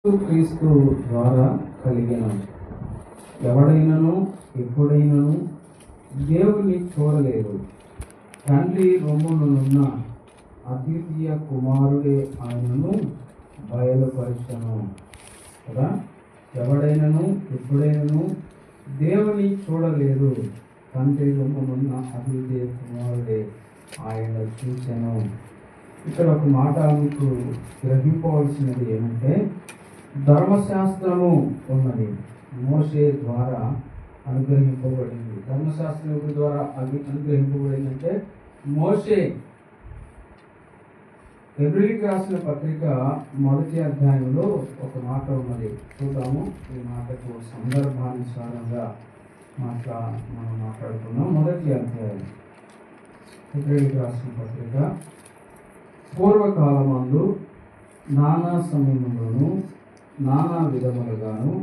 క్రీస్తు ద్వారా కలిగిన ఎవడైనను ఎప్పుడైనను దేవుని చూడలేదు. తండ్రి రొమ్మునున్న అద్వితీయ కుమారుడే ఆయనను బయలుపరచను కదా. ఎవడైనను ఎప్పుడైనను దేవుని చూడలేదు, తండ్రి రొమ్మునున్న అద్వితీయ కుమారుడే ఆయన చూచెను. ఇక్కడ ఒక మాట మీకు గ్రహింపవలసినది ఏమంటే, ధర్మశాస్త్రము ఉన్నది, మోషే ద్వారా అనుగ్రహింపబడింది. ధర్మశాస్త్రం ద్వారా అనుగ్రహింపబడిందంటే మోషే. హెబ్రీయులకు రాసిన పత్రిక 1వ అధ్యాయంలో ఒక మాట ఉన్నది, చూద్దాము. ఈ మాటకు సందర్భానుసారంగా మనం మాట్లాడుకున్నాం. 1వ అధ్యాయం హెబ్రీయులకు రాసిన పత్రిక. పూర్వకాలమందు నానా సమయములోను నానా విధములుగాను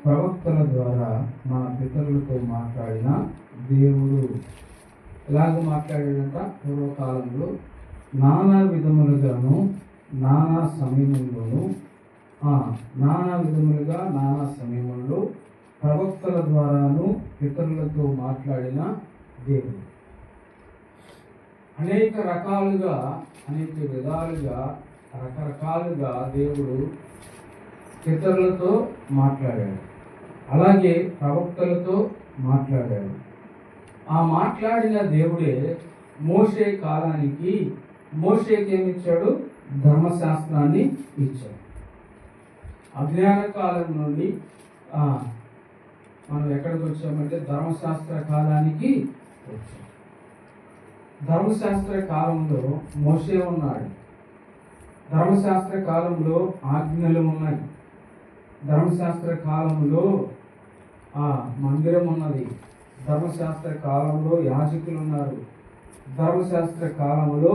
ప్రవక్తల ద్వారా మన పితరులతో మాట్లాడిన దేవుడు ఎలాగ మాట్లాడినంత పూర్వకాలంలో నానా విధములుగాను నానా సమయములోను నానా విధములుగా నానా సమయముల్లో ప్రవక్తల ద్వారాను పితరులతో మాట్లాడిన దేవుడు. అనేక రకాలుగా, అనేక విధాలుగా, రకరకాలుగా దేవుడు పితరులతో మాట్లాడాడు, అలాగే ప్రవక్తలతో మాట్లాడాడు. ఆ మాట్లాడిన దేవుడే మోషే కాలానికి మోషేకి ఏమిచ్చాడు? ధర్మశాస్త్రాన్ని ఇచ్చాడు. అజ్ఞాన కాలం నుండి మనం ఎక్కడికి వచ్చామంటే ధర్మశాస్త్ర కాలానికి వచ్చాం. ధర్మశాస్త్ర కాలంలో మోషే ఉన్నాడు. ధర్మశాస్త్ర కాలంలో ఆజ్ఞలు ఉన్నాయి. ధర్మశాస్త్ర కాలంలో మందిరం ఉన్నది. ధర్మశాస్త్ర కాలంలో యాజకులు ఉన్నారు. ధర్మశాస్త్ర కాలంలో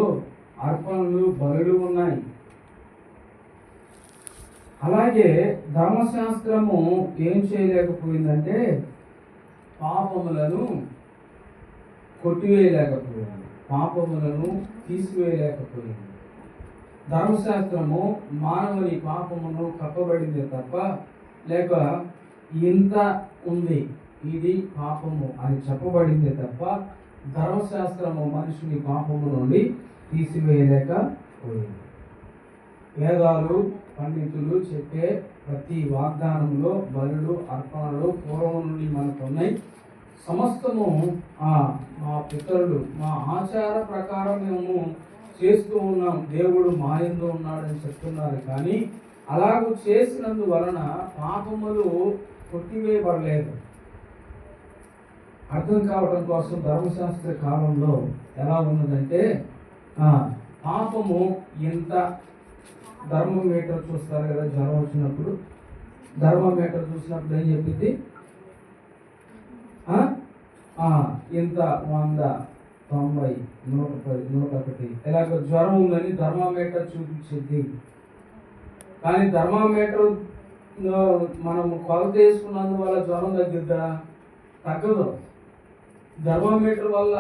అర్పణలు, బలులు ఉన్నాయి. అలాగే ధర్మశాస్త్రము ఏం చేయలేకపోయిందంటే పాపములను కొట్టివేయలేకపోయింది, పాపములను తీసివేయలేకపోయింది. ధర్మశాస్త్రము మానవుని పాపమును కప్పబడింది తప్ప, లేక ఇంత ఉంది, ఇది పాపము అని చెప్పబడింది తప్ప, ధర్మశాస్త్రము మనుషుని పాపము నుండి తీసివేయలేకపోయింది. వేదాలు, పండితులు చెప్పే ప్రతి వాగ్దానంలో బలులు, అర్పణలు పూర్వం నుండి మనకు ఉన్నాయి. సమస్తము మా పితరులు, మా ఆచార ప్రకారం మేము చేస్తూ ఉన్నాం, దేవుడు మా యందు ఉన్నాడని చెప్తున్నారు. కానీ అలాగూ చేసినందువలన పాపములు కొట్టివేయబడలేదు. అర్థం కావడం కోసం ధర్మశాస్త్ర కాలంలో ఎలా ఉన్నదంటే, పాపము ఎంత, ధర్మమీటర్ చూస్తారు కదా, జ్వరం వచ్చినప్పుడు ధర్మమీటర్ చూసినప్పుడు ఏం చెప్పింది? ఇంత 100, 90, 110, 101 ఇలాగ జ్వరం ఉందని ధర్మామీటర్ చూపించింది. కానీ ధర్మామీటర్ మనము కొలత వేసుకున్నందువల్ల జ్వరం తగ్గుద్దా? తగ్గదు. ధర్మామీటర్ వల్ల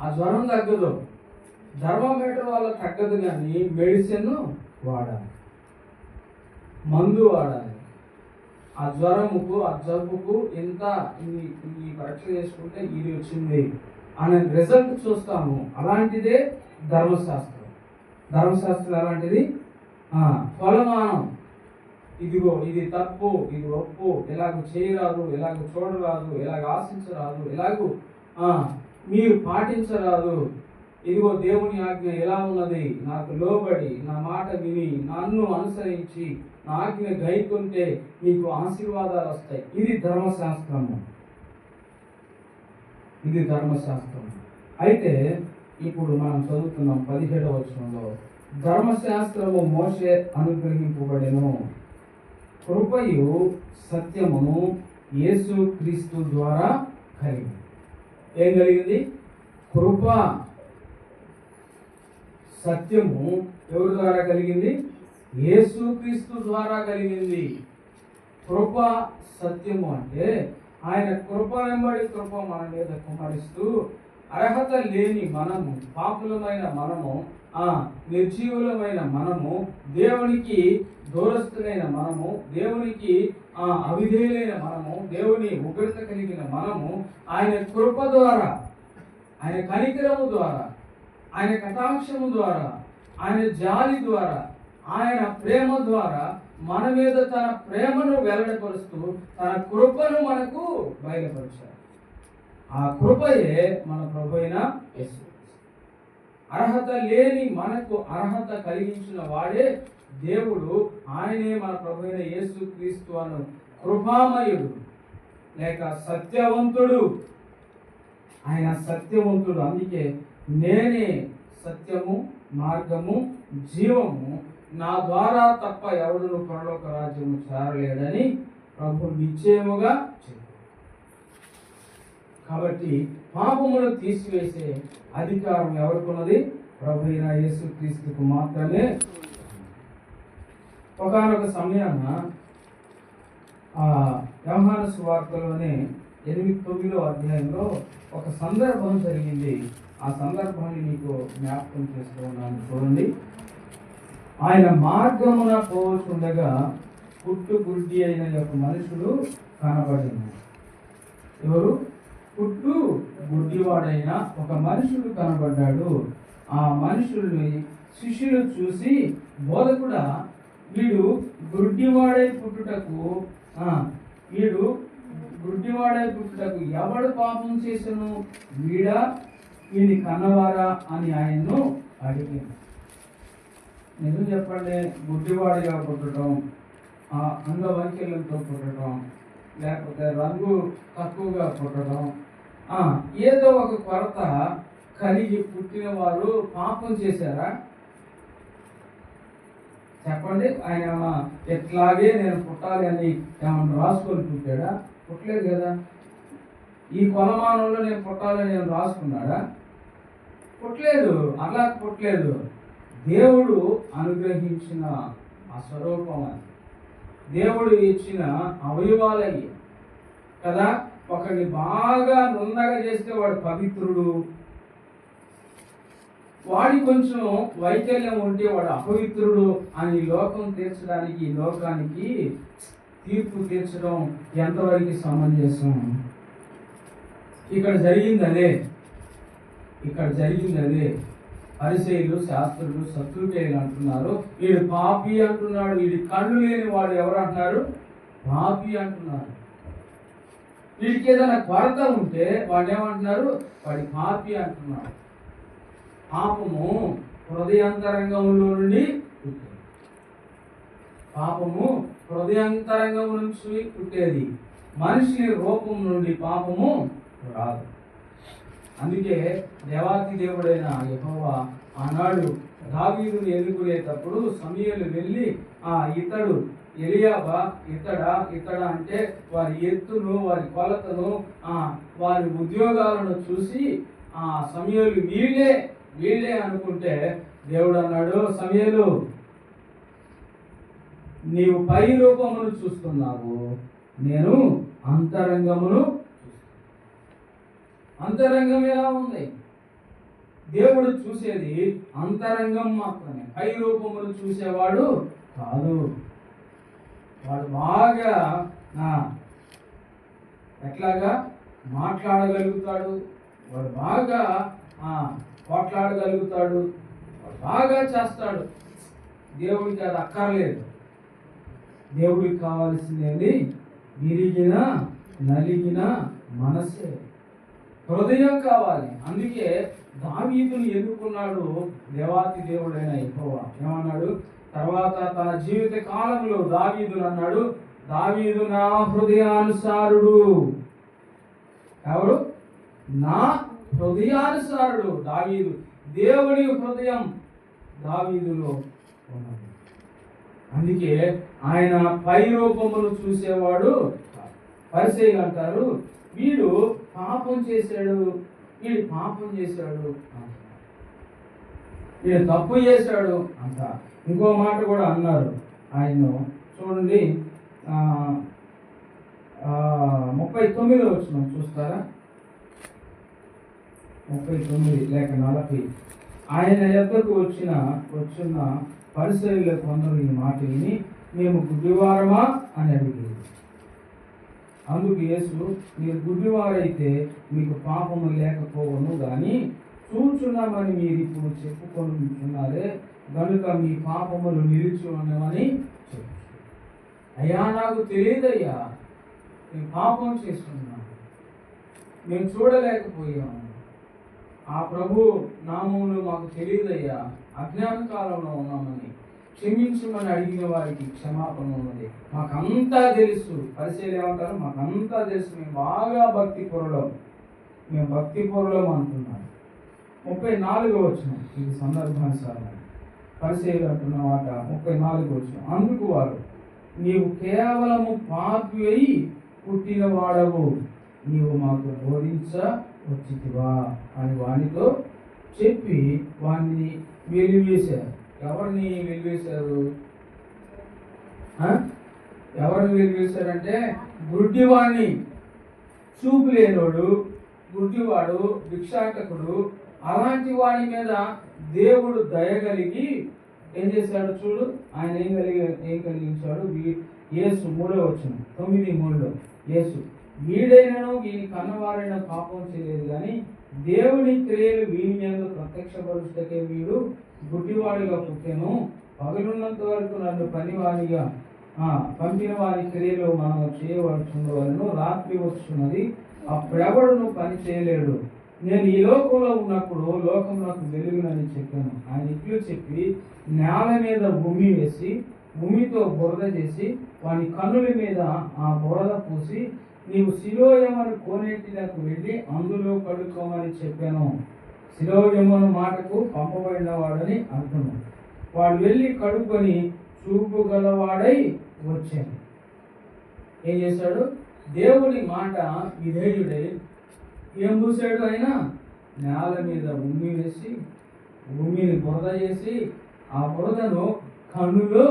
ఆ జ్వరం తగ్గదు. ధర్మామీటర్ వల్ల తగ్గదు, కానీ మెడిసిన్ వాడాలి, మందు వాడాలి. ఆ జ్వరముకు, ఆ జబ్బుకు ఇంత ఈ పరీక్ష చేసుకుంటే ఇది వచ్చింది అనే రిజల్ట్ చూస్తాము. అలాంటిదే ధర్మశాస్త్రం. ధర్మశాస్త్రం అలాంటిది. కొలమానం, ఇదిగో ఇది తప్పు, ఇది ఒప్పు, ఇలాగ చేయరాదు, ఇలాగ చూడరాదు, ఇలాగ ఆశించరాదు, ఇలాగూ మీరు పాటించరాదు. ఇదిగో దేవుని ఆజ్ఞ ఎలా ఉన్నది, నాకు లోబడి నా మాట విని నన్ను అనుసరించి నా ఆజ్ఞ గైకొంటే మీకు ఆశీర్వాదాలు వస్తాయి. ఇది ధర్మశాస్త్రము, ఇది ధర్మశాస్త్రము. అయితే ఇప్పుడు మనం చదువుతున్నాం 17వ వచనంలో, ధర్మశాస్త్రము మోషే అనుగ్రహింపబడెను, కృపయు సత్యమును యేసు క్రీస్తు ద్వారా కలిగింది. ఏం కలిగింది? కృప సత్యము ఎవరి ద్వారా కలిగింది? యేసు క్రీస్తు ద్వారా కలిగింది. కృప సత్యము అంటే ఆయన కృప వెంబడి కృప మన మీద కుమరిస్తూ అర్హత లేని మనము, పాపులమైన మనము, నిర్జీవులమైన మనము, దేవునికి దూరస్తులైన మనము, దేవునికి అవిధేయులైన మనము, దేవుని ఉగ్రత కలిగిన మనము ఆయన కృప ద్వారా, ఆయన కనికరము ద్వారా, ఆయన కటాక్షము ద్వారా, ఆయన జాలి ద్వారా, ఆయన ప్రేమ ద్వారా మన మీద తన ప్రేమను వెల్లడిపరుస్తూ తన కృపను మనకు బయలుపరిచారు. ఆ కృపయే మన ప్రభువైన యేసు. అర్హత లేని మనకు అర్హత కలిగించిన వాడే దేవుడు. ఆయనే మన ప్రభువైన యేసుక్రీస్తు అను కృపామయుడు లేక సత్యవంతుడు. ఆయన సత్యవంతుడు. అందుకే నేనే సత్యము, మార్గము, జీవము, నా ద్వారా తప్ప ఎవడును పరలోక రాజ్యము చేరలేడని ప్రభు నిశ్చయముగా చెప్పారు. కాబట్టి పాపమును తీసివేసే అధికారం ఎవరికున్నది? ప్రభువైన యేసుక్రీస్తుకు మాత్రమే. ఒకానొక సమయాన యోహాను సువార్తలోనే 8-9 అధ్యాయంలో ఒక సందర్భం జరిగింది. ఆ సందర్భాన్ని మీకు జ్ఞాపకం చేస్తూ ఉన్నాను. చూడండి. ఆయన మార్గమున పోవచుండగా పుట్టు గుడ్డి అయిన ఒక మనుషుడు కనబడింది. ఎవరు? పుట్టు గుడ్డివాడైన ఒక మనుషుడు కనబడ్డాడు. ఆ మనుషుల్ని శిష్యులు చూసి, బోధకుడా, వీడు గుడ్డివాడై పుట్టుటకు ఎవడు పాపం చేసెను? వీడా, వీని కన్నవారా అని ఆయన్ను అడిగింది. నిజం చెప్పండి, గుడ్డివాడిగా పుట్టడం, అంగవైకల్యంతో పుట్టడం, లేకపోతే రంగు తక్కువగా పుట్టడం, ఏదో ఒక కొరత కలిగి పుట్టిన వారు పాపం చేశారా? చెప్పండి. ఆయన ఎట్లాగే నేను పుట్టాలి అని ఏమన్నా రాసుకొని పుట్టాడా? పుట్టలేదు కదా. ఈ కొలమానంలో నేను పుట్టాలని నేను రాసుకున్నాడా? పుట్టలేదు. అలా పుట్టలేదు. దేవుడు అనుగ్రహించిన ఆ స్వరూపం అది. దేవుడు ఇచ్చిన అవయవాలయ్యి కదా. ఒకరిని బాగా నున్నగా చేస్తే వాడు పవిత్రుడు, వాడి కొంచెం వైకల్యం ఉంటే వాడు అపవిత్రుడు అని లోకం తీర్చడానికి, లోకానికి తీర్పు తీర్చడం ఎంతవరకు సమంజసం? ఇక్కడ జరిగింది అదే. పరిసయ్యులు, శాస్త్రులు, సద్దుకయ్యులు అంటున్నారు వీడు పాపి అంటున్నాడు. వీడి కళ్ళు లేని వాడు ఎవరు అంటున్నారు? పాపి అంటున్నారు. వీడికి ఏదైనా కొరత ఉంటే వాడు ఏమంటున్నారు? వాడి పాపి అంటున్నాడు. పాపము హృదయాంతరంగంలో నుండి పుట్టేది. పాపము హృదయాంతరంగం నుంచి పుట్టేది. మనిషి రూపం నుండి పాపము రాదు. అందుకే దేవాతి దేవుడైన యెహోవా ఆనాడు దావీదును ఎన్నుకునేటప్పుడు సమూయేలు వెళ్ళి ఇతడు ఎలియాబా, ఇతడ అంటే వారి ఎత్తును, వారి కొలతను, వారి ఉద్యోగాలను చూసి సమూయేలు వీళ్ళే అనుకుంటే దేవుడు అన్నాడు, సమూయేలు, నీవు పై రూపమును చూస్తున్నావు, నేను అంతరంగమును. అంతరంగం ఎలా ఉంది? దేవుడు చూసేది అంతరంగం మాత్రమే. పై రూపమును చూసేవాడు కాదు. వాడు బాగా ఎట్లాగా మాట్లాడగలుగుతాడు, వాడు బాగా పోట్లాడగలుగుతాడు, వాడు బాగా చేస్తాడు. దేవుడికి అది అక్కర్లేదు. దేవుడికి కావాల్సింది విరిగిన నలిగిన మనసే, హృదయం కావాలి. అందుకే దావీదును ఎన్నుకున్నాడు దేవాతి దేవుడైన యెహోవా. ఏమన్నాడు? తర్వాత తన జీవిత కాలంలో దావీదును అన్నాడు, దావీదు నా హృదయానుసారుడు. ఎవరు? నా హృదయానుసారుడు దావీదు. దేవుని హృదయం దావీదులో ఉన్నది. అందుకే ఆయన పై రూపమును చూసేవాడు. పరిసయ్యులు అంటారు, వీడు పాపం చేశాడు, వీడు తప్పు చేశాడు అంట. ఇంకో మాట కూడా అన్నారు ఆయన. చూడండి, 39వ వచనం చూస్తారా? 39 లేక 40. ఆయన యొద్దకు వచ్చిన పరిసయ్యుల కొందరు ఈ మాట విని, మేము గుడ్డివారమా అని అడిగారు. అందుకు యేసు, మీరు గుడ్డివారైతే మీకు పాపము లేకపోవను గాని చూచున్నామని మీరు ఇప్పుడు చెప్పుకొనుచున్నారే, గనుక మీ పాపములు నిలిచి ఉన్నవని చెప్పు. అయ్యా, నాకు తెలియదయ్యా, నేను పాపం చేస్తున్నాను, మేము చూడలేకపోయాము, ఆ ప్రభు నామములు మాకు తెలియదయ్యా, అజ్ఞాన కాలంలో ఉన్నామని క్షమించమని అడిగిన వారికి క్షమాపణ ఉన్నది. మాకంతా తెలుసు. పరిచయం ఏమంటారు? మాకంతా తెలుసు, మేము బాగా భక్తి పొరలం అంటున్నాను. 34వ వచనం, ఇది సందర్భానుసారం పరిచయం అంటున్న మాట. 34వ వచనం, అందుకు వారు, నీవు కేవలము పాపి అయి పుట్టిన వాడవు, నీవు మాకు బోధించవచ్చితివా అని వానితో చెప్పి వాణ్ణి వెలివేశారు. ఎవరిని వెలివేశారు? ఎవరిని వెలివేశారంటే గుడ్డివాణ్ణి, చూపు లేనోడు, గుడ్డివాడు, భిక్షాటకుడు, అలాంటి వాడి మీద దేవుడు దయగలిగి ఏం చేశాడు చూడు. ఆయన ఏం కలిగించాడు? యేసు 3వ వచనం 9:3 యేసు, వీడైనను వీని కన్నవారైన పాపం చేయలేదు కానీ దేవుని క్రియలు వీని మీద ప్రత్యక్షపరుచుటకే వీడు గుడ్డివాడిగా పుట్టెను. పగలున్నంత వరకు నన్ను పనివాడిగా పంపిన వారి క్రియలు మనం చేయవలసిన రాత్రి వస్తున్నది, అప్పుడెవడును పని చేయలేడు. నేను ఈ లోకంలో ఉన్నప్పుడు లోకం నాకు వెలుగునని చెప్పాను. ఆయన ఇట్లు చెప్పి నేల మీద ఉమ్మి వేసి ఉమ్మితో బురద చేసి వాని కన్నుల మీద ఆ బురద పూసి, నీవు సిలోయమని కోనేటిలకు వెళ్ళి అందులో కడుక్కోమని చెప్పాను. సిలోయమను మాటకు పంపబడిన వాడని అర్థము. వాడు వెళ్ళి కడుక్కొని చూపు గలవాడై వచ్చాను. ఏం చేశాడు? దేవుని మాట విధేయుడై ఏం పూసాడు? ఆయన నేల మీద ఉమ్మి వేసి ఉమ్మిని బురద చేసి ఆ బురదను కన్నులో,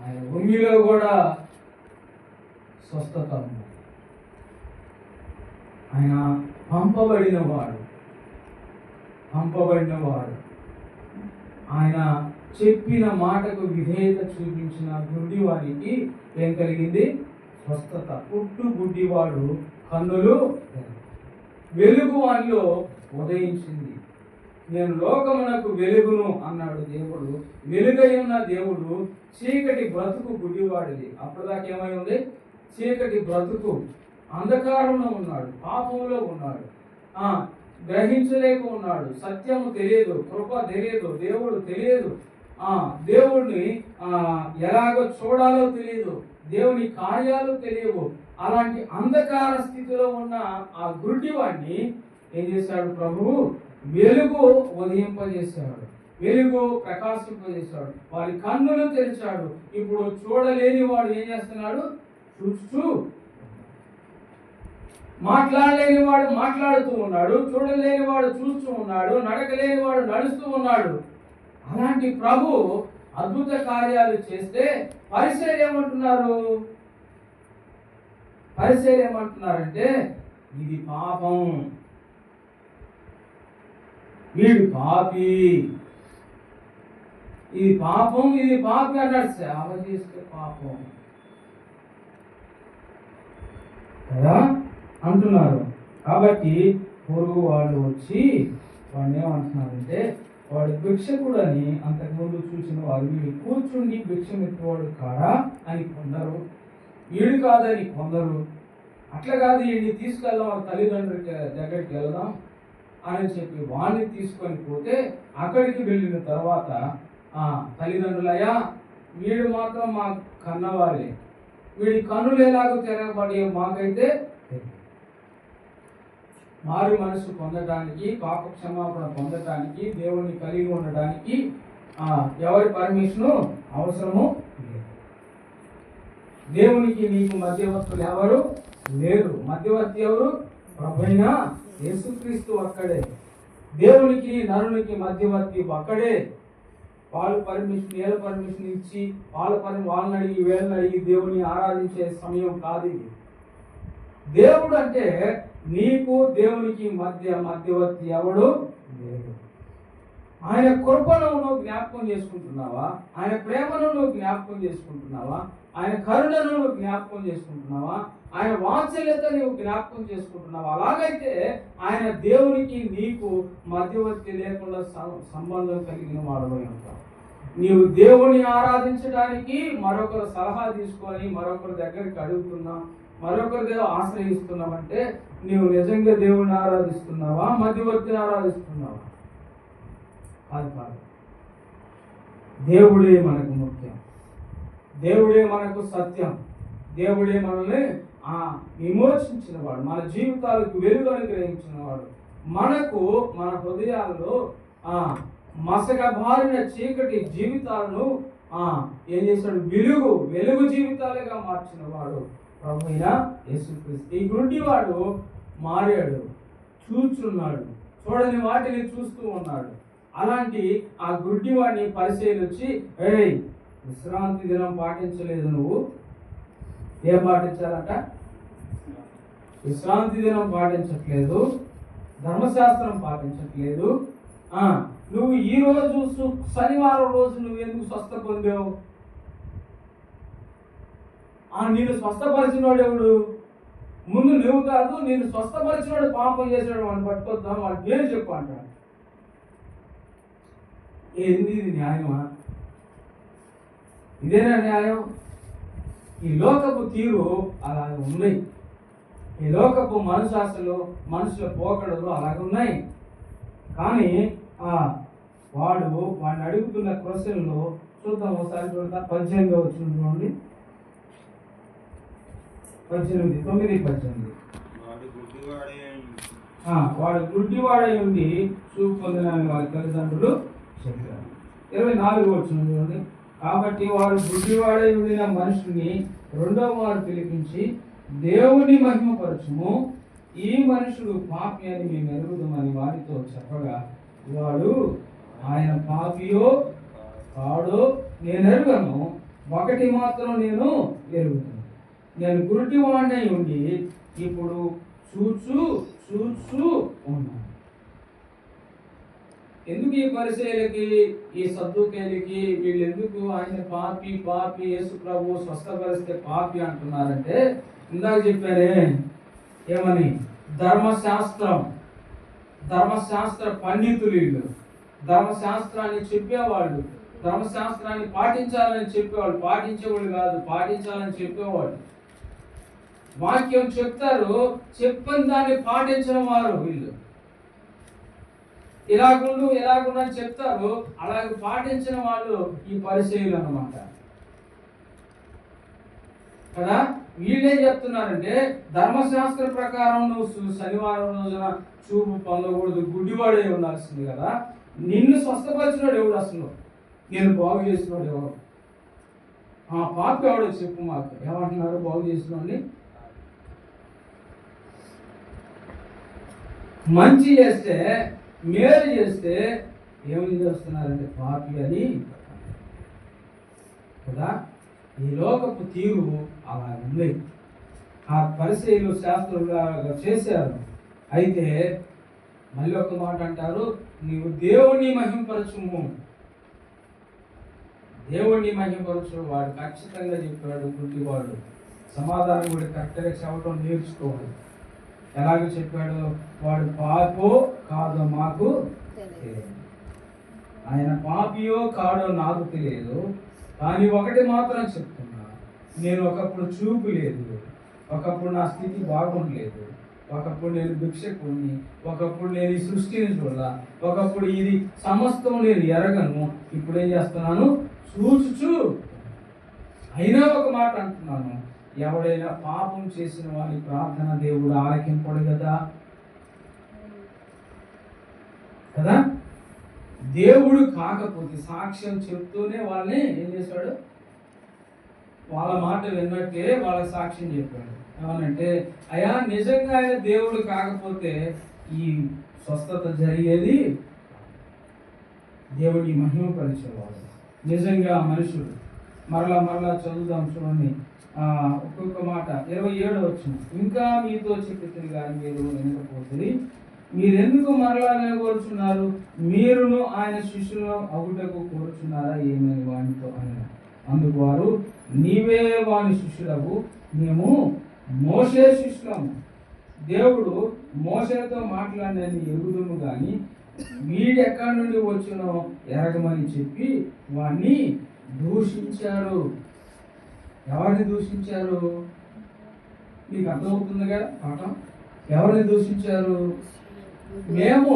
ఆయన ఉమ్మిలో కూడా స్వస్థత ఉంది. ఆయన పంపబడిన వాడు. ఆయన చెప్పిన మాటకు విధేయత చూపించిన గుడ్డివాడికి ఏం కలిగింది? స్వస్థత. పుట్టు గుడ్డివాడు కన్నులు వెలుగు వానిలో ఉదయించింది. నేను లోకమునకు వెలుగును అన్నాడు దేవుడు. వెలుగై ఉన్న దేవుడు చీకటి బ్రతుకు గుడ్డివాడిది. అప్పటిదాకా ఏమై ఉంది? చీకటి బ్రతుకు, అంధకారంలో ఉన్నాడు, పాపంలో ఉన్నాడు, గ్రహించలేక ఉన్నాడు. సత్యము తెలియదు, కృప తెలియదు, దేవుడు తెలియదు, దేవుడిని ఎలాగో చూడాలో తెలియదు, దేవుని కార్యాలు తెలియవు. అలాంటి అంధకార స్థితిలో ఉన్న ఆ గుడ్డివాడిని ఏం చేశాడు ప్రభువు? వెలుగు ఉదయింపజేశాడు, వెలుగు ప్రకాశింపజేశాడు, వారి కన్నులు తెరిచాడు. ఇప్పుడు చూడలేని వాడు ఏం చేస్తున్నాడు? చూస్తూ. మాట్లాడలేని వాడు మాట్లాడుతూ ఉన్నాడు, చూడలేని వాడు చూస్తూ ఉన్నాడు, నడకలేని వాడు నడుస్తూ ఉన్నాడు. అలాంటి ప్రభు అద్భుత కార్యాలు చేస్తే పరిసయ్యులు ఏమంటున్నారంటే ఇది పాపం, వీడు పాపి, ఇది పాపం, ఇది పాపి అన్నాడు. సేవ చేస్తే పాపం కదా అంటున్నారు. కాబట్టి పొరుగు వాళ్ళు వచ్చి వాడిని ఏమంటున్నారంటే, వాడు భిక్షకుడు అని అంతకుముందు చూసిన వారు వీడు కూర్చుండి భిక్షమెత్తువాడు కాడా అని కొందరు, వీడు కాదని కొందరు, అట్లా కాదు వీడిని తీసుకెళ్దాం వాళ్ళ తల్లిదండ్రుల దగ్గరికి వెళ్దాం అని చెప్పి వాడిని తీసుకొని పోతే అక్కడికి వెళ్ళిన తర్వాత తల్లిదండ్రులయ్యా వీడు మాత్రం మా కన్నవారే, వీడి కన్నులు ఎలాగో తెరవబడి మాకైతే మారు మనసు పొందడానికి, పాప క్షమాపణ పొందడానికి, దేవుని కలిగి ఉండడానికి ఎవరి పర్మిషను అవసరము లేదు. దేవునికి నీకు మధ్యవర్తులు ఎవరు లేరు. మధ్యవర్తి ఎవరు? ప్రభువైన యేసుక్రీస్తు ఒక్కడే. దేవునికి నరునికి మధ్యవర్తి ఒక్కడే. వాళ్ళు పర్మిషన్, వీళ్ళ పర్మిషన్ ఇచ్చి వాళ్ళని అడిగి వీళ్ళని అడిగి దేవుని ఆరాధించే సమయం కాదు ఇది. దేవుడు అంటే నీకు దేవునికి మధ్యవర్తి ఎవడు లేడు. ఆయన కృపను నువ్వు జ్ఞాపకం చేసుకుంటున్నావా? ఆయన ప్రేమను నువ్వు జ్ఞాపకం చేసుకుంటున్నావా? ఆయన కరుణను నువ్వు జ్ఞాపకం చేసుకుంటున్నావా? ఆయన వాత్సల్యత నువ్వు జ్ఞాపకం చేసుకుంటున్నావా? అలాగైతే ఆయన దేవునికి నీకు మధ్యవర్తి లేకుండా సంబంధం కలిగిన వాడవై ఉంటావు. నీవు దేవుని ఆరాధించడానికి మరొకరు సలహా తీసుకొని మరొకరి దగ్గరికి అడుగుతున్నా, మరొకరి దగ్గర ఆశ్రయిస్తున్నావంటే నీవు నిజంగా దేవుని ఆరాధిస్తున్నావా, మధ్యవర్తిని ఆరాధిస్తున్నావా? కాదు. దేవుడే మనకు ముఖ్యం, దేవుడే మనకు సత్యం, దేవుడే మనల్ని విమోచించిన వాడు, మన జీవితాలకు వెలుగు అనుగ్రహించిన వాడు. మనకు మన హృదయాల్లో మసకబారిన చీకటి జీవితాలను ఏం చేశాడు? వెలుగు జీవితాలుగా మార్చిన వాడు ప్రభు అయిన యేసుక్రీస్తు. ఈ గుడ్డివాడు మారాడు, చూస్తున్నాడు, చూడని వాటిని చూస్తూ ఉన్నాడు. అలాంటి ఆ గుడ్డివాడిని పరిశీలి వచ్చి, విశ్రాంతి దినం పాటించలేదు, నువ్వు ఏం పాటించాలంట? విశ్రాంతి దినం పాటించట్లేదు, ధర్మశాస్త్రం పాటించట్లేదు. నువ్వు ఈ రోజు శనివారం రోజు నువ్వు ఎందుకు స్వస్థ పొందావు? నేను స్వస్థపరిచినోడు ఎవడు? ముందు నువ్వు కాదు, నేను స్వస్థపరిచినోడు పాపం చేసాడు, వాడిని పట్టుకొద్దాం, వాడి పేరు చెప్పు అంటాడు. ఏంది ఇది న్యాయమా? ఇదేనా న్యాయం? ఈ లోకపు తీరు అలా ఉన్నాయి. ఈ లోకపు మనసాశలు, మనుషుల పోకడలు అలాగే ఉన్నాయి. కానీ వాడిని అడుగుతున్న క్వశ్చన్లు చూద్దాం ఒకసారి. చూద్దాం 18వ వచనం చూడండి. 9:18. వాడు గుడ్డివాడై ఉండి చూపు పొందినని వారి తల్లిదండ్రులు చెప్పారు. 24వ వచనం చూడండి. కాబట్టి వాడు గుడ్డివాడై ఉండిన మనిషిని రెండవ వారు పిలిపించి, దేవుని మహిమపరచుము, ఈ మనుషుడు పాపి అని మేము ఎరుగుదామని వారితో చెప్పగా, వాడు ఆయన పాపియో కాడో నేను ఎరుగను, ఒకటి మాత్రం నేను ఎరుగుతాను, నేను గుడ్డివాడినై ఉండి ఇప్పుడు చూచు ఉన్నాను. ఎందుకు ఈ పరిచయలకి, ఈ సద్దుకేలకి వీళ్ళు ఎందుకు ఆయన పాపి యేసు ప్రభు స్వస్థపరిస్తే పాపి అంటున్నారంటే, ఇందాక చెప్పారే ఏమని? ధర్మశాస్త్ర పండితులు వీళ్ళు. ధర్మశాస్త్రాన్ని చెప్పేవాళ్ళు, ధర్మశాస్త్రాన్ని పాటించాలని చెప్పేవాళ్ళు. పాటించేవాళ్ళు కాదు, పాటించాలని చెప్పేవాళ్ళు. వాక్యం చెప్తారు, చెప్పని దాన్ని పాటించిన వారు వీళ్ళు. ఇలాగుండు అని చెప్తారు, అలాగే పాటించిన వాళ్ళు ఈ పరిచయులు అన్నమాట కదా. వీళ్ళేం చెప్తున్నారంటే, ధర్మశాస్త్ర ప్రకారం నువ్వు శనివారం రోజున చూపు పొందకూడదు, గుడ్డివాడే ఉండాల్సింది కదా. నిన్ను స్వస్థపరిచినాడు ఎవడు? అసలు నేను బాగు చేసినాడు ఎవరు? పాపి ఎవడో చెప్పు మాకు. ఏమంటున్నారు? బాగు చేసినోడిని. మంచి చేస్తే, మేలు చేస్తే ఏమని చేస్తున్నారంటే పాపి అని కదా. ఈ లోకపు తీరు అలా ఉంది. ఆ పరిచయులు శాస్త్రులుగా చేశారు. అయితే మళ్ళీ ఒక మాట అంటారు, నీవు దేవుణ్ణి మహింపరచుము, దేవుణ్ణి మహింపరచు. వాడు ఖచ్చితంగా చెప్పాడు గుడ్డివాడు. సమాధానం కూడా కరెక్ట్గా చెప్పడం నేర్చుకోవాలి. ఎలాగ చెప్పాడు? వాడు పాపో కాదో మాకు తెలియదు, ఆయన పాపియో కాడో నాకు తెలియదు, కానీ ఒకటి మాత్రం చెప్తున్నా, నేను ఒకప్పుడు చూపు లేదు, ఒకప్పుడు నా స్థితి బాగుండలేదు, ఒకప్పుడు నేను భిక్షకుని, ఒకప్పుడు నేను ఈ సృష్టిని చూడాల, ఒకప్పుడు ఇది సమస్తం నేను ఎరగను, ఇప్పుడు ఏం చేస్తున్నాను? చూచు. అయినా ఒక మాట అంటున్నాను, ఎవడైనా పాపం చేసిన వారి ప్రార్థన దేవుడు ఆలకింపడు కదా. దేవుడు కాకపోతే సాక్ష్యం చెప్తూనే వాళ్ళని ఏం చేశాడు? వాళ్ళ మాట విన్నట్టే వాళ్ళకి సాక్ష్యం చెప్పాడు. ఏమనంటే, అయ్యా నిజంగా ఆయన దేవుడు కాకపోతే ఈ స్వస్థత జరిగేది. దేవుడి మహిమపరిచేవాడు నిజంగా మనుషుడు. మరలా చదువుదాం చూడండి. ఒక్కొక్క మాట 27 వచనం. ఇంకా మీతో చెప్పితే కానీ మీరు వినకపోతే మీరెందుకు మరలా వినగోరుచున్నారు? మీరును ఆయన శిష్యులను అగుటకు కోరుచున్నారా ఏమని వానితో అన్నారు. అందుకు వారు, నీవే వాని శిష్యుడవు, మేము మోషే శిష్యులము. దేవుడు మోషేతో మాట్లాడినని ఎరుగుదుము కానీ వీడెక్కడి నుండి వచ్చినో ఎరగమని చెప్పి వాణ్ణి దూషించారు. ఎవరిని దూషించారు? మీకు అర్థమవుతుంది కదా పాఠం. ఎవరిని దూషించారు? మేము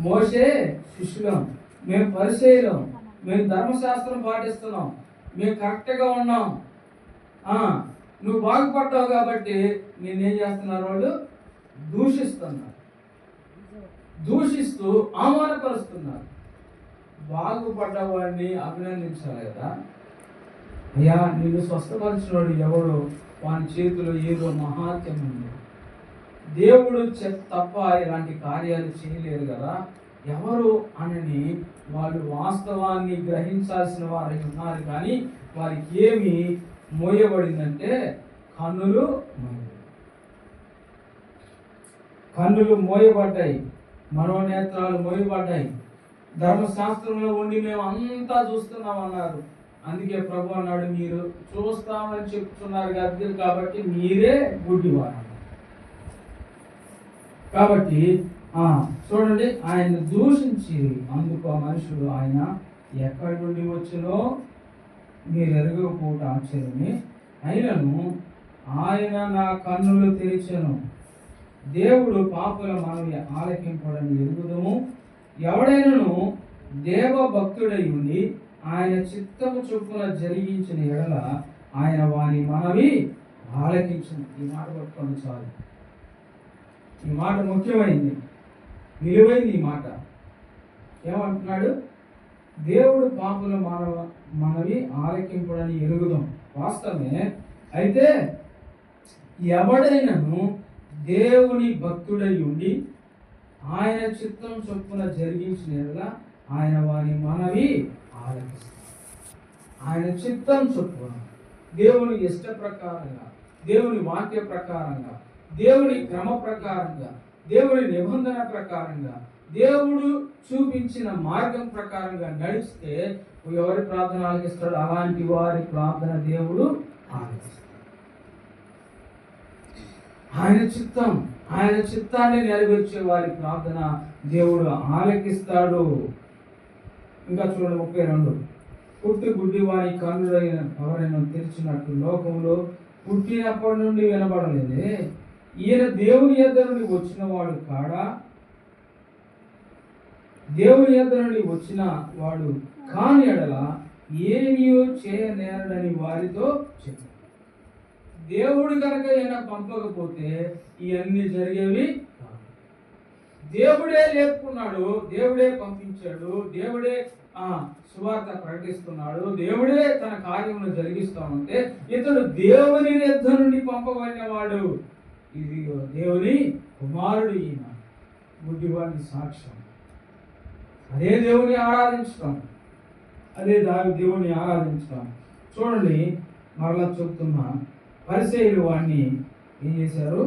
మోషే శిష్యులం, మేము పరిచయం, మేము ధర్మశాస్త్రం పాటిస్తున్నాం, మేము కరెక్ట్గా ఉన్నాం, నువ్వు బాగుపడ్డావు కాబట్టి నేనేం చేస్తున్నారు? వాళ్ళు దూషిస్తున్నారు, దూషిస్తూ అవమానపరుస్తున్నారు. బాగుపడ్డవాడిని అభినందించాలి కదా. అయ్యా, నిన్ను స్వస్థపరిచినవాడు ఎవడో వాని చేతిలో ఏదో మహాత్యం ఉంది. దేవుడు తప్ప ఇలాంటి కార్యాలు చేయలేరు కదా. ఎవరు అనని వాళ్ళు వాస్తవాన్ని గ్రహించాల్సిన వారు ఉన్నారు, కానీ వారికి ఏమి మోయబడిందంటే కన్నులు మోయబడ్డాయి, మనోనేత్రాలు మోయబడ్డాయి. ధర్మశాస్త్రంలో ఉండి మేము అంతా చూస్తున్నామన్నారు. అందుకే ప్రభు అన్నాడు, మీరు చూస్తామని చెప్తున్నారు కదా కాబట్టి మీరే గుడ్డివారు. కాబట్టి చూడండి, ఆయన దూషించి అందుకు ఆ మనుషుడు, ఆయన ఎక్కడి నుండి వచ్చినో మీరు ఎరగకపోవట ఆశ్చర్యమే, అయినను ఆయన నా కన్నులు తెరిచెను. దేవుడు పాపుల మనవి ఆలకింపడని ఎరుగుదము. ఎవడైనను దేవభక్తుడై ఉండి ఆయన చిత్తము చొప్పున జరిగించిన ఎడల ఆయన వాని మనవి ఆలకించును. ఈ మాట పట్టుకోండి చాలు. ఈ మాట ముఖ్యమైంది, విలువైంది. ఈ మాట ఏమంటున్నాడు? దేవుడు పాపుల మనవి ఆలకింపడని ఎరుగుదాం. వాస్తవమే. అయితే ఎవడైనను దేవుని భక్తుడై ఉండి ఆయన చిత్తం చొప్పున జరిగించిన ఎడల ఆయన వారి మనవి ఆలకిస్తాడు. ఆయన చిత్తం చొప్పున, దేవుని ఇష్ట ప్రకారంగా, దేవుని వాక్య ప్రకారంగా, దేవుని క్రమ ప్రకారంగా, దేవుని నిబంధన ప్రకారంగా, దేవుడు చూపించిన మార్గం ప్రకారంగా నడిస్తే ఎవరి ప్రార్థన ఆలకిస్తాడు? అలాంటి వారి ప్రార్థన దేవుడు ఆలకిస్తాడు. ఆయన చిత్తాన్ని నెరవేర్చే వారి ప్రార్థన దేవుడు ఆలకిస్తాడు. ఇంకా చూడండి 32. పుట్టి గుడ్డి వారి కన్నులైన ఎవరైనా తెరిచినట్టు లోకంలో పుట్టినప్పటి నుండి వినబడలేదే. ఈయన దేవుని యొద్ద నుండి వచ్చిన వాడు కాడా? దేవుని యొద్ద నుండి వచ్చిన వాడు కాని ఎడల ఏమీ చేయనేరడని వారితో చెప్పాడు. దేవుడు కనుక ఈయన పంపకపోతే ఇవన్నీ జరిగేవి. దేవుడే లేపుకున్నాడు, దేవుడే పంపించాడు, దేవుడే సువార్త ప్రకటిస్తున్నాడు, దేవుడే తన కార్యమును జరిగిస్తా ఉంటే ఇతడు దేవుని యొద్ద నుండి పంపబడిన వాడు. ఇది దేవుని కుమారుడు. ఈయన గుడ్డివాడిని సాక్ష్యం. అదే దేవుని ఆరాధించటం, అదే దేవుని ఆరాధించటం. చూడండి, మరలా చెప్తున్నా, పరిసయ్యులు వాడిని ఏం చేశారు?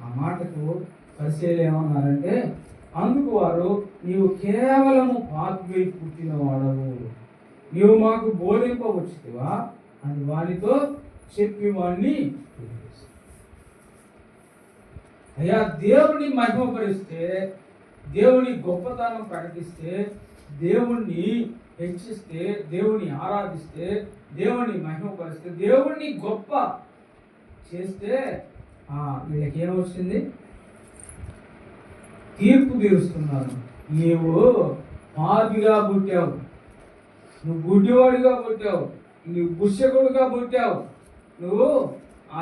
ఆ మాటకు పరిసయ్యులు ఏమన్నారంటే, అందుకు వారు, నీవు కేవలము పాపివై పుట్టిన వాడవు, నీవు మాకు బోధింపవచ్చువా అని వానితో చెప్పి వాడిని, అయ్యా, దేవుని మహిమపరిస్తే, దేవుని గొప్పతనం ప్రకటిస్తే, దేవుణ్ణి హెచ్చిస్తే, దేవుని ఆరాధిస్తే, దేవుని మహిమపరిస్తే, దేవుణ్ణి గొప్ప చేస్తే వీళ్ళకి ఏమొచ్చింది? తీర్పు తీరుస్తున్నారు. నీవు పాపిగా పుట్టావు, నువ్వు గుడ్డివాడిగా పుట్టావు, నువ్వు బుష్యకుడుగా పుట్టావు, నువ్వు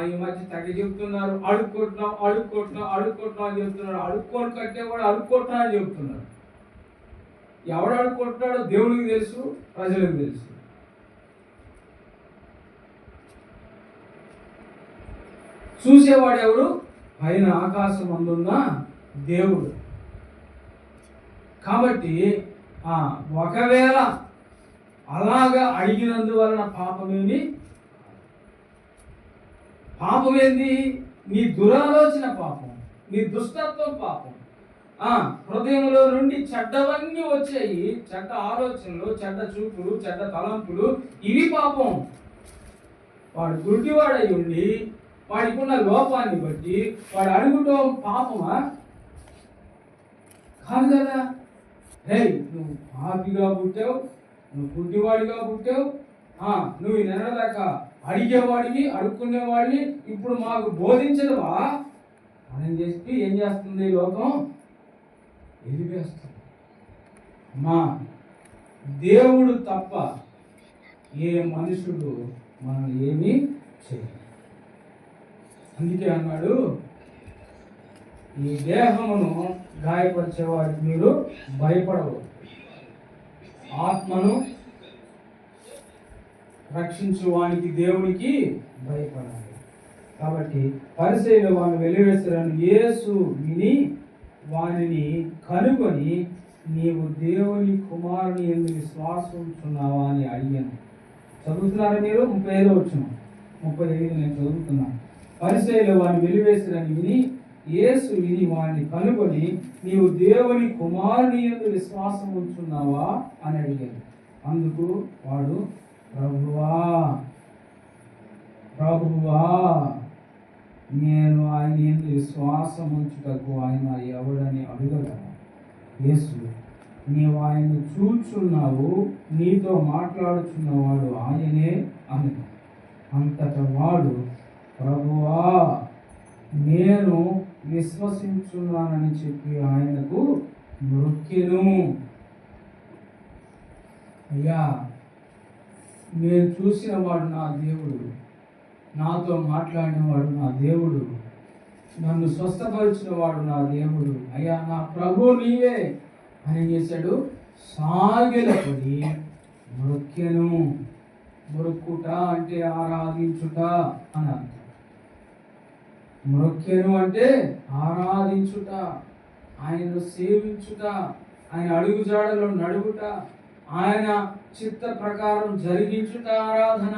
ఈ మధ్య తగ్గ చెప్తున్నారు, అడుక్కుంటున్నావు అని చెప్తున్నారు. అడుక్కోని కట్టే కూడా అడుక్కుంటున్నా అని చెప్తున్నారు. ఎవడు అడుక్కుంటున్నాడో దేవునికి తెలుసు, ప్రజలకు తెలుసు. చూసేవాడు ఎవరు? పైన ఆకాశం అందున్న దేవుడు. కాబట్టి ఒకవేళ అలాగా అడిగినందువలన పాపమేంది? నీ దురాలోచన పాపం, నీ దుష్టత్వం పాపం. హృదయంలో నుండి చెడ్డవన్నీ వచ్చాయి. చెడ్డ ఆలోచనలు, చెడ్డ చూపులు, చెడ్డ తలంపులు, ఇవి పాపం. వాడు గుడ్డివాడై ఉండి వాడికున్న లోపాన్ని బట్టి వాడు అడుగుటం పాపమా? కాదు కదా. నువ్వు పాపిగా పుట్టావు, నువ్వు గుడ్డివాడిగా పుట్టావు, నువ్వు ఈ నెలదాకా అడిగేవాడివి, అడుక్కునేవాడివి, ఇప్పుడు మాకు బోధించదువా అని చెప్పి ఏం చేస్తుంది లోకం? ఎదిగేస్తుంది. అమ్మా, దేవుడు తప్ప ఏ మనుషుడు మనం ఏమీ చేయలేదు. అందుకే అన్నాడు, ఈ దేహమును గాయపరిచేవాడికి మీరు భయపడవద్దు, ఆత్మను రక్షించువానికి దేవునికి భయపడాలి. కాబట్టి పరిసయ్యులు వారిని వెలివేస్తారని యేసు విని వారిని కనుగొని, నీవు దేవుని కుమారుని యందు విశ్వాసం ఉంచున్నావా అని అడిగాను. చదువుతున్నారా మీరు? 35 వచ్చిన 35 నేను చదువుతున్నాను. పరిసయ్యులు వారిని వెలివేస్తారని విని యేసు విని వారిని కనుగొని, నీవు దేవుని కుమారుని యందు విశ్వాసం ఉంచున్నావా అని అడిగాను. అందుకు వాడు, ప్రభువా నేను ఆయన యందు విశ్వాసం ఉంచుటకు ఆయన ఎవడని అడగగా, యేసు, నీవు ఆయన చూచున్నావు, నీతో మాట్లాడుచున్నవాడు ఆయనే అని. అంతటా వాడు, ప్రభువా నేను విశ్వసించున్నానని చెప్పి ఆయనకు మొక్కెను. అయ్యా, నేను చూసిన వాడు నా దేవుడు, నాతో మాట్లాడినవాడు నా దేవుడు, నన్ను స్వస్థపరిచిన వాడు నా దేవుడు, అయ్యా నా ప్రభు నీవే అని చేశాడు. సాగిలపడి మొక్కెను. మొక్కుట అంటే ఆరాధించుట అని అర్థం. మొక్కెను అంటే ఆరాధించుట, ఆయనను సేవించుట, ఆయన అడుగుజాడలో నడుగుట, ఆయన చిత్త ప్రకారం జరిగించుట ఆరాధన.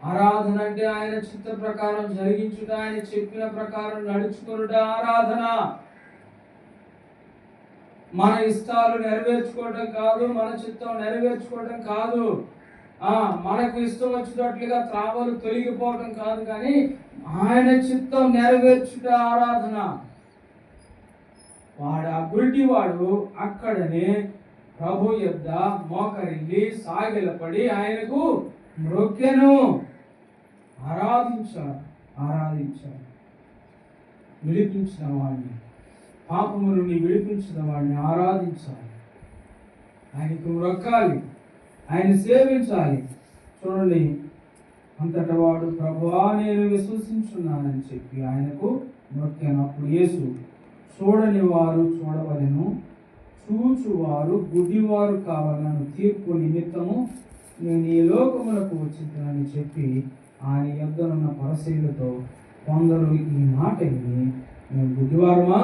ఆరాధన అంటే ఆయన చిత్త ప్రకారం జరిగించుట, ఆయన చెప్పిన ప్రకారం నడుచుకునుట ఆరాధన. మన ఇష్టాలు నెరవేర్చుకోవడం కాదు, మన చిత్తం నెరవేర్చుకోవడం కాదు, మనకు ఇష్టం వచ్చినట్లుగా త్రావలు తొలగిపోవడం కాదు, కానీ ఆయన చిత్తం నెరవేర్చుట ఆరాధన. వాడు ఆ గుడ్డివాడు అక్కడనే ప్రభు యొద్ద మోకరిల్లి సాగిలపడి ఆయనకు మ్రొక్కెను. ఆరాధించాడు. విడిపించిన వాడిని, పాపము నుండి విడిపించిన వాడిని ఆరాధించాలి, ఆయనకు మ్రొక్కాలి, ఆయన సేవించాలి. చూడండి, అంతటా వాడు, ప్రభువా నేను విశ్వసించున్నానని చెప్పి ఆయనకు మొక్కాను. అప్పుడు యేసు, చూడని వారు చూడవలెను, చూచువారు గుడ్డివారు కావాలను తీర్పు నిమిత్తము నేను ఈ లోకములకు వచ్చిందని చెప్పి ఆయన యొద్దనున్న పరిసయ్యులతో కొందరు ఈ మాట విని, మేము గుడ్డివారమా?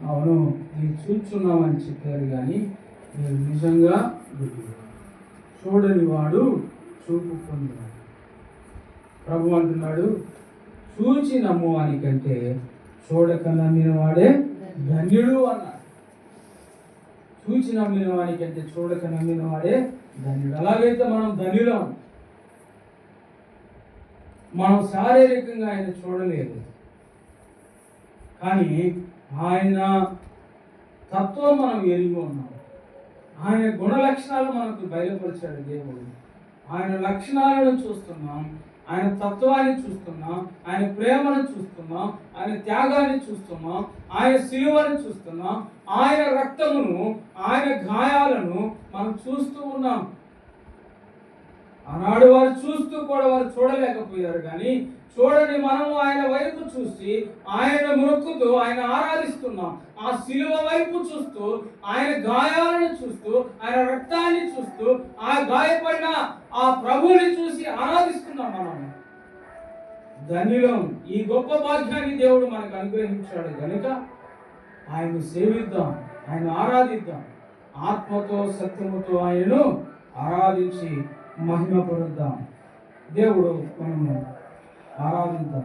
అవును, మీరు చూచున్నామని చెప్పారు, కానీ మీరు నిజంగా గుడ్డివారు. చూడని వాడు చూపు పొందాడు. ప్రభు అంటున్నాడు, చూచి నమ్మువానికంటే చూడక నమ్మిన వాడే ధన్యుడు అన్నాడు. చూచి నమ్మిన వానికంటే చూడక నమ్మిన వాడే ధన్యుడు. అలాగైతే మనం ధన్యులం. మనం శారీరకంగా ఆయన చూడలేదు, కానీ ఆయన తత్వం మనం ఎరిగి ఉన్నాం. ఆయన గుణ లక్షణాలు మనకు బయలుపరిచాడు దేవుడు. ఆయన లక్షణాలను చూస్తున్నాం, ఆయన తత్వాన్ని చూస్తున్నాం, ఆయన ప్రేమను చూస్తున్నాం, ఆయన త్యాగాన్ని చూస్తున్నాం, ఆయన శిలువను చూస్తున్నాం, ఆయన రక్తమును, ఆయన గాయాలను మనం చూస్తూ ఉన్నాం. ఆనాడు వారు చూస్తూ కూడా వారు చూడలేకపోయారు, కానీ చూడని మనము ఆయన వైపు చూసి ఆయన మొక్కుతూ ఆయన ఆరాధిస్తున్నాం. ఆ శిలువ వైపు చూస్తూ, ఆయన గాయాలను చూస్తూ, ఆయన రక్తాన్ని చూస్తూ, ఆ గాయపడిన ఆ ప్రభువుని చూసి ఆరాధిస్తున్నాం. మనం ధన్యులం. ఈ గొప్ప భాగ్యాన్ని దేవుడు మనకు అనుగ్రహించాడు కనుక ఆయన్ను సేవిద్దాం. ఆయన ఆరాధిద్దాం. ఆత్మతో సత్యముతో ఆయనను ఆరాధించి మహిమ పొందుదాం. దేవుడు మనము ఆరాధిద్దాం.